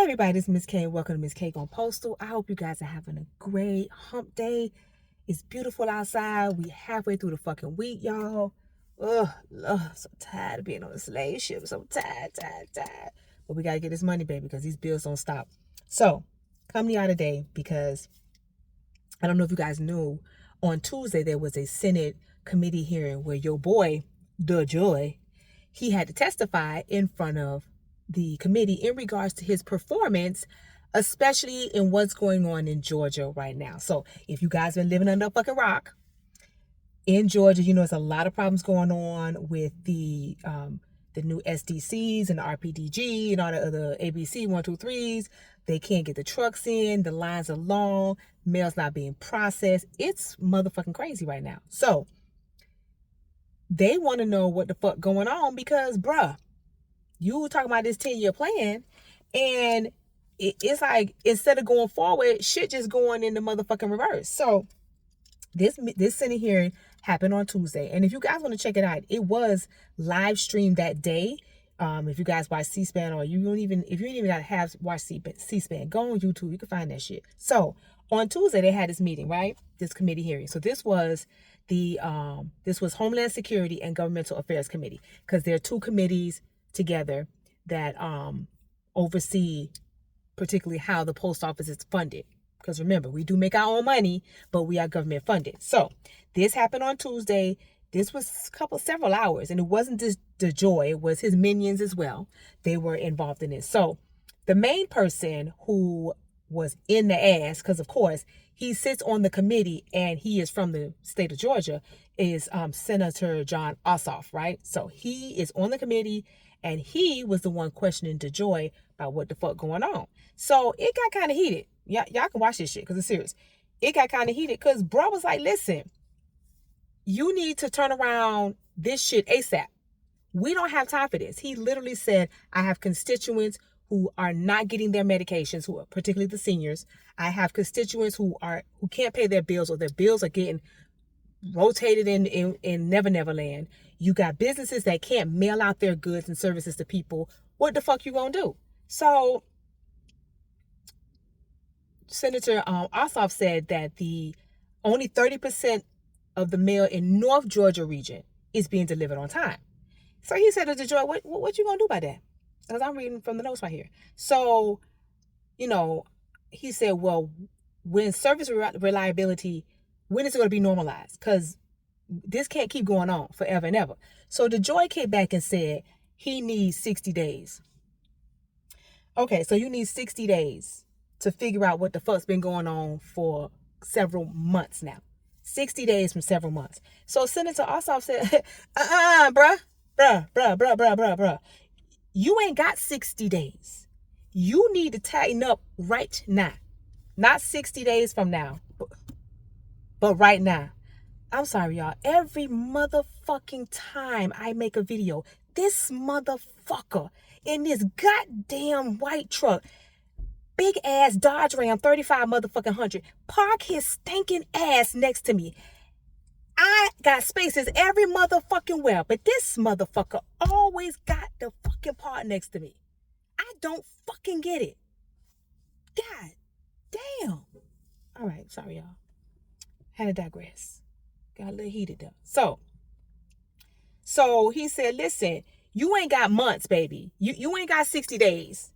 everybody, this is Miss K. Welcome to Miss K on Postal. I hope you guys are having a great hump day. It's beautiful outside. We halfway through the fucking week, y'all. Ugh, so tired of being on the slave ship. So tired. But we gotta get this money, baby, because these bills don't stop. So, coming to y'all today because I don't know if you guys knew, on Tuesday there was a Senate committee hearing where your boy, DeJoy, he had to testify in front of the committee in regards to his performance, especially in what's going on in Georgia right now. So if you guys been living under a fucking rock, in Georgia, you know, there's a lot of problems going on with the new SDCs and the RPDG and all the other ABC 123s. They can't get the trucks in. The lines are long. Mail's not being processed. It's motherfucking crazy right now. So they want to know what the fuck going on because, bruh, you were talking about this 10-year plan, and it's like instead of going forward, shit just going in the motherfucking reverse. So this Senate hearing happened on Tuesday, and if you guys want to check it out, it was live streamed that day. If you guys watch C-SPAN, or if you ain't even gotta have watch C-SPAN, go on YouTube. You can find that shit. So on Tuesday they had this meeting, right? This committee hearing. So this was Homeland Security and Governmental Affairs Committee, because there are two committees together that oversee particularly how the post office is funded. Because remember, we do make our own money, but we are government funded. So this happened on Tuesday. This was several hours, and it wasn't just DeJoy, it was his minions as well. They were involved in this. So the main person who was in the ass, because of course he sits on the committee and he is from the state of Georgia, is Senator Jon Ossoff, right? So he is on the committee, and he was the one questioning DeJoy about what the fuck going on. So it got kind of heated. Y'all can watch this shit because it's serious. It got kind of heated because bro was like, listen, you need to turn around this shit ASAP. We don't have time for this. He literally said, I have constituents who are not getting their medications, who are particularly the seniors. I have constituents who can't pay their bills, or their bills are getting rotated in Never Land. You got businesses that can't mail out their goods and services to people. What the fuck you gonna do? So Senator Ossoff said that the only 30% of the mail in North Georgia region is being delivered on time. So he said to DeJoy, what you gonna do about that? Because I'm reading from the notes right here. So, he said, well, when service reliability, when is it going to be normalized? Because this can't keep going on forever and ever. So DeJoy came back and said he needs 60 days. Okay, so you need 60 days to figure out what the fuck's been going on for several months now. 60 days from several months. So Senator Ossoff said, bruh. You ain't got 60 days. You need to tighten up right now. Not 60 days from now, but right now. I'm sorry, y'all. Every motherfucking time I make a video, this motherfucker in this goddamn white truck, big ass Dodge Ram 35 motherfucking 100, park his stinking ass next to me. I got spaces every motherfucking where, but this motherfucker always got the fucking part next to me. I don't fucking get it. God damn. All right, sorry, y'all. Had to digress. Got a little heated up. So he said, listen, you ain't got months, baby. You ain't got 60 days.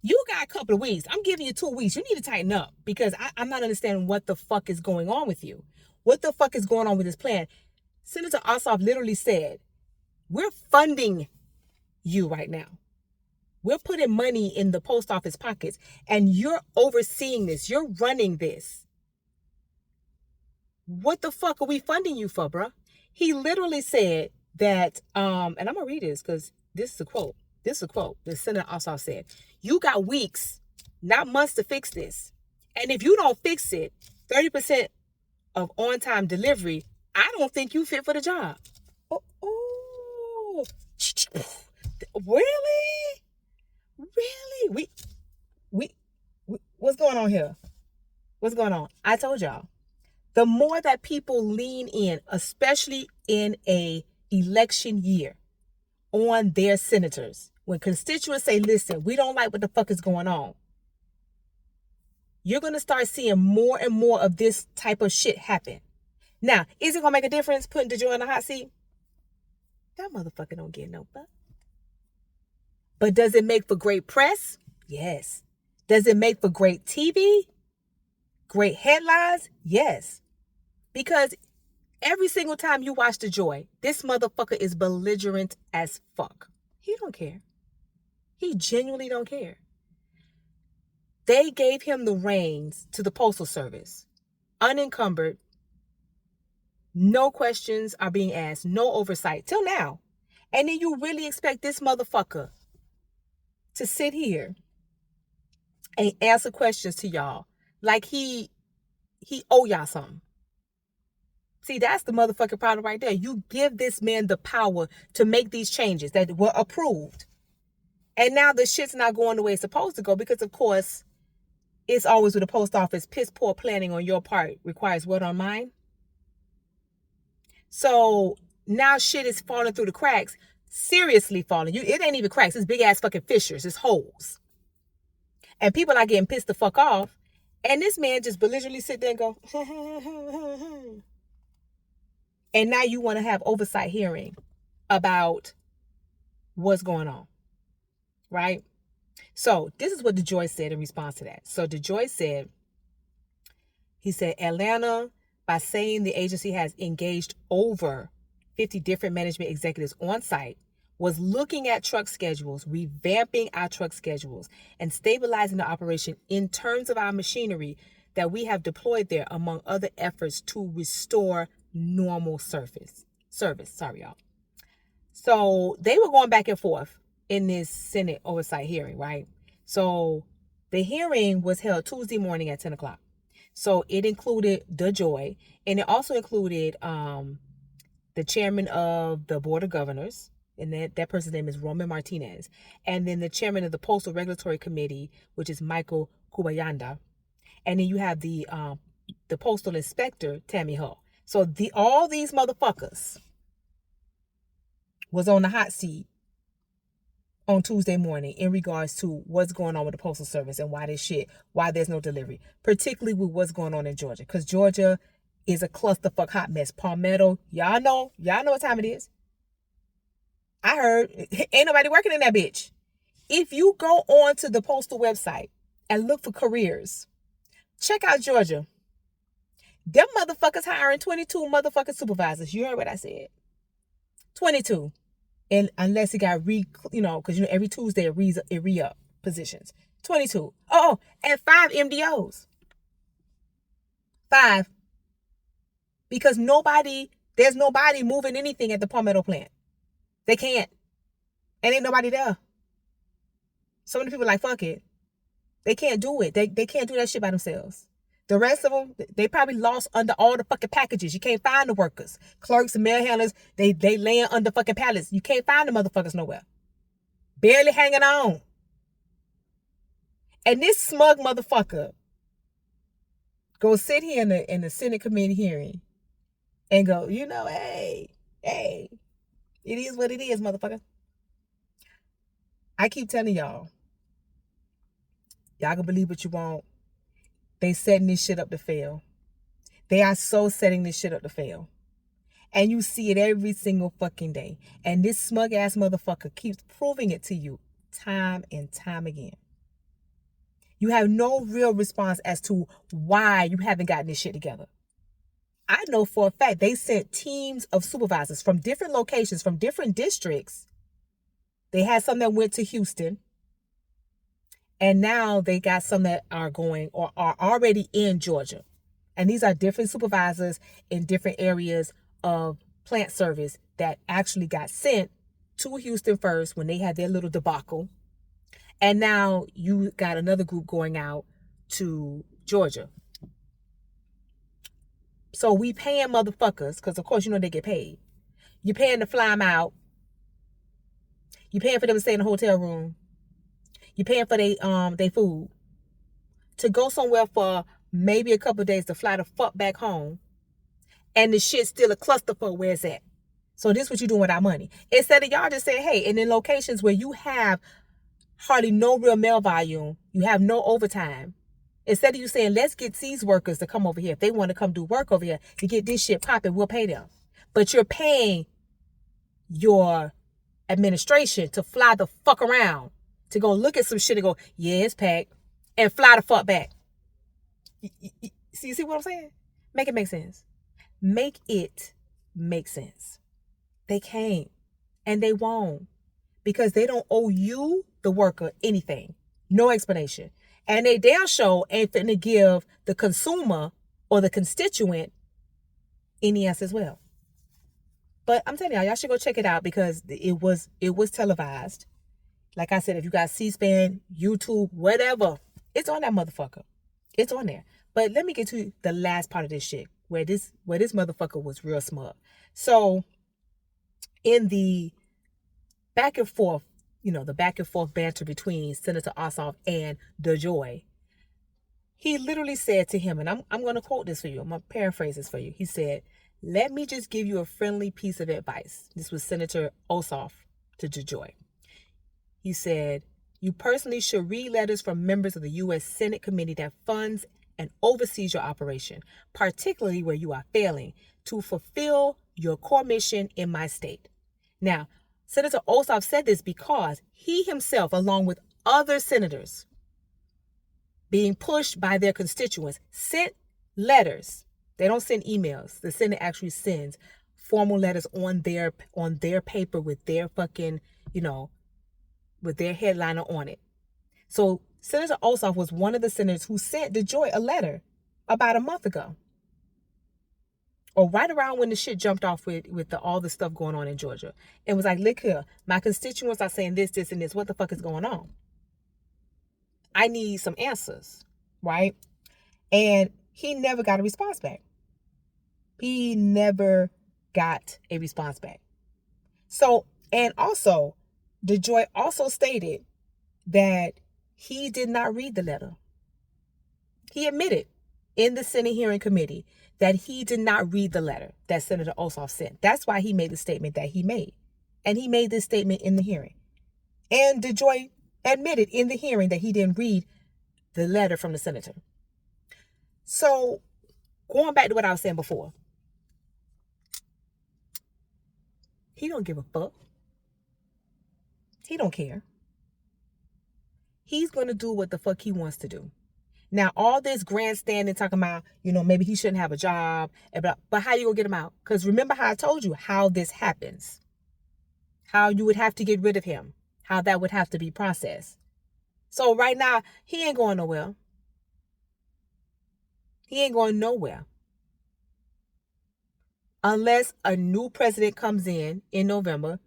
You got a couple of weeks. I'm giving you 2 weeks. You need to tighten up because I'm not understanding what the fuck is going on with you. What the fuck is going on with this plan? Senator Ossoff literally said, we're funding you right now. We're putting money in the post office pockets, and you're overseeing this. You're running this. What the fuck are we funding you for, bruh? He literally said that, and I'm going to read this because this is a quote. This is a quote that Senator Ossoff said. You got weeks, not months to fix this. And if you don't fix it, 30% of on-time delivery, I don't think you fit for the job. Oh. Really? We what's going on here? What's going on? I told y'all. The more that people lean in, especially in a election year, on their senators, when constituents say, listen, we don't like what the fuck is going on, you're going to start seeing more and more of this type of shit happen. Now, is it going to make a difference putting DeJoy in the hot seat? That motherfucker don't get no butt. But does it make for great press? Yes. Does it make for great TV? Great headlines? Yes. Because every single time you watch DeJoy, this motherfucker is belligerent as fuck. He don't care. He genuinely don't care. They gave him the reins to the Postal Service, unencumbered. No questions are being asked, no oversight till now. And then you really expect this motherfucker to sit here and answer questions to y'all like he owe y'all something. See, that's the motherfucking problem right there. You give this man the power to make these changes that were approved. And now the shit's not going the way it's supposed to go because, of course, it's always with the post office. Piss poor planning on your part requires what on mine? So now shit is falling through the cracks. Seriously falling. It ain't even cracks. It's big ass fucking fissures. It's holes. And people are getting pissed the fuck off. And this man just belligerently sit there and go, and now you want to have oversight hearing about what's going on. Right? So this is what DeJoy said in response to that. So DeJoy said, he said, Atlanta, by saying the agency has engaged over 50 different management executives on site, was looking at truck schedules, revamping our truck schedules, and stabilizing the operation in terms of our machinery that we have deployed there, among other efforts to restore normal service. Sorry, y'all. So they were going back and forth in this Senate oversight hearing, right? So the hearing was held Tuesday morning at 10 o'clock. So it included DeJoy, and it also included the chairman of the Board of Governors, and that person's name is Roman Martinez, and then the chairman of the Postal Regulatory Committee, which is Michael Kubayanda, and then you have the postal inspector, Tammy Hull. So all these motherfuckers was on the hot seat on Tuesday morning in regards to what's going on with the Postal Service and why there's no delivery, particularly with what's going on in Georgia, because Georgia is a clusterfuck hot mess. Palmetto, y'all know what time it is. I heard ain't nobody working in that bitch. If you go on to the postal website and look for careers, check out Georgia. Them motherfuckers hiring 22 motherfucking supervisors. You heard what I said. 22. And unless it got because every Tuesday it re-up positions. 22. Oh, and 5 MDOs. 5. Because there's nobody moving anything at the Palmetto plant. They can't. And ain't nobody there. So many people are like, fuck it. They can't do it. They can't do that shit by themselves. The rest of them, they probably lost under all the fucking packages. You can't find the workers. Clerks and mail handlers, they laying under fucking pallets. You can't find the motherfuckers nowhere. Barely hanging on. And this smug motherfucker go sit here in the Senate committee hearing and go, hey, it is what it is, motherfucker. I keep telling y'all can believe what you want. They setting this shit up to fail. They are so setting this shit up to fail. And you see it every single fucking day. And this smug ass motherfucker keeps proving it to you time and time again. You have no real response as to why you haven't gotten this shit together. I know for a fact they sent teams of supervisors from different locations, from different districts. They had some that went to Houston. And now they got some that are going or are already in Georgia. And these are different supervisors in different areas of plant service that actually got sent to Houston first when they had their little debacle. And now you got another group going out to Georgia. So we paying motherfuckers, because of course they get paid. You're paying to fly them out. You're paying for them to stay in a hotel room. You're paying for their food. To go somewhere for maybe a couple of days to fly the fuck back home. And the shit's still a clusterfuck where it's at. So this is what you're doing with our money. Instead of y'all just saying, hey, and in locations where you have hardly no real mail volume, you have no overtime, Instead of you saying, let's get these workers to come over here. If they want to come do work over here to get this shit popping, we'll pay them. But you're paying your administration to fly the fuck around, to go look at some shit and go, yeah, it's packed, and fly the fuck back. You see what I'm saying? Make it make sense. Make it make sense. They can't, and they won't, because they don't owe you, the worker, anything. No explanation. And they damn sure ain't finna give the consumer or the constituent any answer as well. But I'm telling y'all should go check it out, because it was televised. Like I said, if you got C-SPAN, YouTube, whatever, it's on that motherfucker. It's on there. But let me get to the last part of this shit, where this motherfucker was real smart. So in the back and forth, the back and forth banter between Senator Ossoff and DeJoy, he literally said to him, and I'm going to quote this for you. I'm going to paraphrase this for you. He said, "Let me just give you a friendly piece of advice." This was Senator Ossoff to DeJoy. He said, "You personally should read letters from members of the U.S. Senate committee that funds and oversees your operation, particularly where you are failing to fulfill your core mission in my state." Now, Senator Ossoff said this because he himself, along with other senators, being pushed by their constituents, sent letters. They don't send emails. The Senate actually sends formal letters on their paper with their fucking, with their headliner on it. So Senator Ossoff was one of the senators who sent DeJoy a letter about a month ago, or right around when the shit jumped off with all the stuff going on in Georgia, and was like, "Look here, my constituents are saying this, this, and this. What the fuck is going on? I need some answers," right? And he never got a response back. He never got a response back. So, and also, DeJoy also stated that he did not read the letter. He admitted in the Senate hearing committee that he did not read the letter that Senator Ossoff sent. That's why he made the statement that he made. And he made this statement in the hearing. And DeJoy admitted in the hearing that he didn't read the letter from the senator. So, going back to what I was saying before, he don't give a fuck. He don't care. He's going to do what the fuck he wants to do. Now, all this grandstanding, talking about, maybe he shouldn't have a job, but how you going to get him out? Because remember how I told you how this happens. How you would have to get rid of him. How that would have to be processed. So right now, he ain't going nowhere. He ain't going nowhere. Unless a new president comes in November,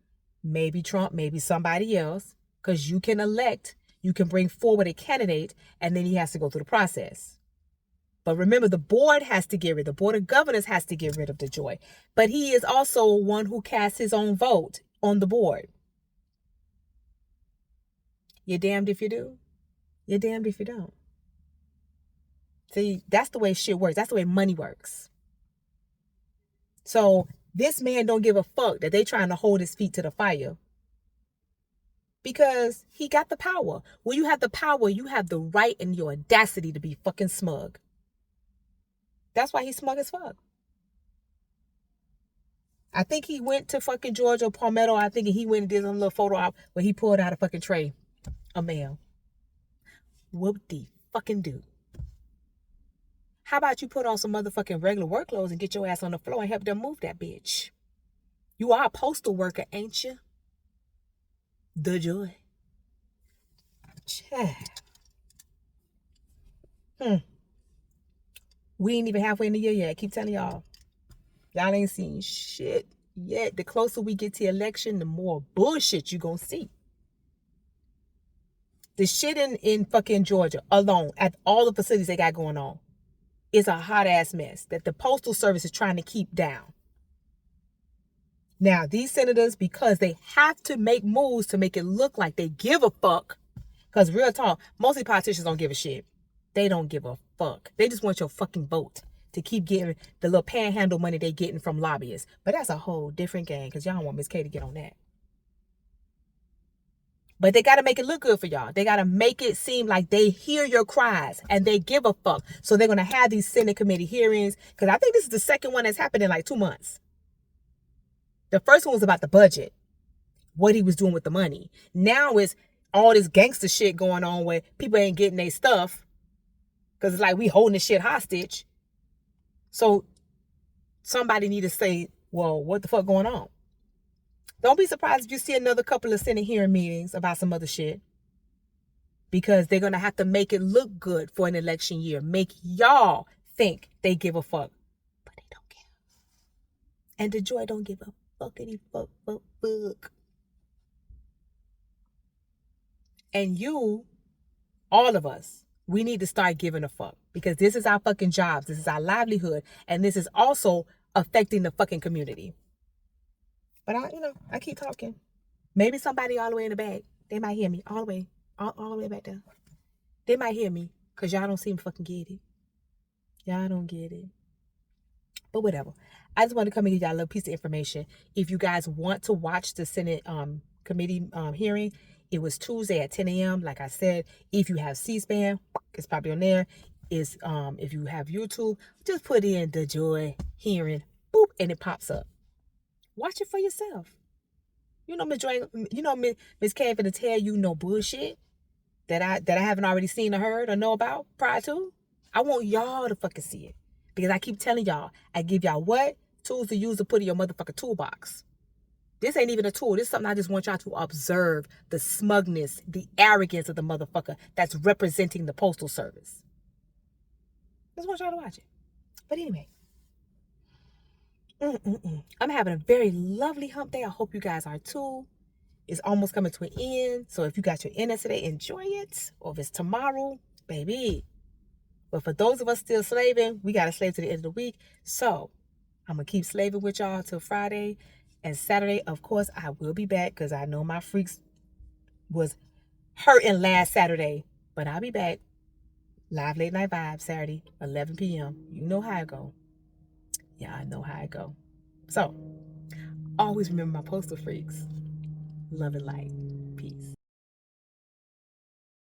maybe Trump, maybe somebody else, because you can elect, you can bring forward a candidate, and then he has to go through the process. But remember, the board the board of governors has to get rid of DeJoy. But he is also one who casts his own vote on the board. You're damned if you do. You're damned if you don't. See, that's the way shit works. That's the way money works. So this man don't give a fuck that they trying to hold his feet to the fire, because he got the power. When you have the power, you have the right and your audacity to be fucking smug. That's why he's smug as fuck. I think he went to fucking Georgia, Palmetto. I think he went and did a little photo op where he pulled out a fucking tray of mail. Whoop de fucking do. How about you put on some motherfucking regular work clothes and get your ass on the floor and help them move that bitch? You are a postal worker, ain't you? DeJoy. We ain't even halfway in the year yet. I keep telling y'all. Y'all ain't seen shit yet. The closer we get to election, the more bullshit you gonna see. The shit in fucking Georgia alone, at all the facilities they got going on, is a hot ass mess that the Postal Service is trying to keep down. Now, these senators, because they have to make moves to make it look like they give a fuck, because real talk, mostly politicians don't give a shit. They don't give a fuck. They just want your fucking vote to keep getting the little panhandle money they getting from lobbyists. But that's a whole different game, because y'all want Miss K to get on that. But they got to make it look good for y'all. They got to make it seem like they hear your cries and they give a fuck. So they're going to have these Senate committee hearings. Because I think this is the second one that's happened in like 2 months. The first one was about the budget, what he was doing with the money. Now it's all this gangster shit going on where people ain't getting their stuff. Because it's like we holding this shit hostage. So somebody need to say, well, what the fuck going on? Don't be surprised if you see another couple of Senate hearing meetings about some other shit. Because they're going to have to make it look good for an election year. Make y'all think they give a fuck. But they don't care. And DeJoy don't give a fuckity fuck. And you, all of us, we need to start giving a fuck. Because this is our fucking jobs. This is our livelihood. And this is also affecting the fucking community. But I keep talking. Maybe somebody all the way in the back, they might hear me all the way back there. They might hear me because y'all don't seem to fucking get it. Y'all don't get it. But whatever. I just want to come and give y'all a little piece of information. If you guys want to watch the Senate committee hearing, it was Tuesday at 10 a.m. Like I said, if you have C-SPAN, it's probably on there. If you have YouTube, just put in DeJoy hearing, boop, and it pops up. Watch it for yourself. Miss K ain't gonna tell you no bullshit that I haven't already seen or heard or know about prior to. I want y'all to fucking see it. Because I keep telling y'all, I give y'all what? Tools to use to put in your motherfucking toolbox. This ain't even a tool. This is something I just want y'all to observe the smugness, the arrogance of the motherfucker that's representing the Postal Service. Just want y'all to watch it. But anyway. I'm having a very lovely hump day. I hope you guys are too. It's almost coming to an end. So if you got your NS today, enjoy it. Or if it's tomorrow, baby. But for those of us still slaving, we got to slave to the end of the week. So I'm going to keep slaving with y'all till Friday. And Saturday, of course, I will be back because I know my freaks was hurting last Saturday. But I'll be back. Live Late Night Vibes, Saturday, 11 p.m. You know how it go. Yeah, I know how it go. So, always remember my postal freaks. Love and light. Peace.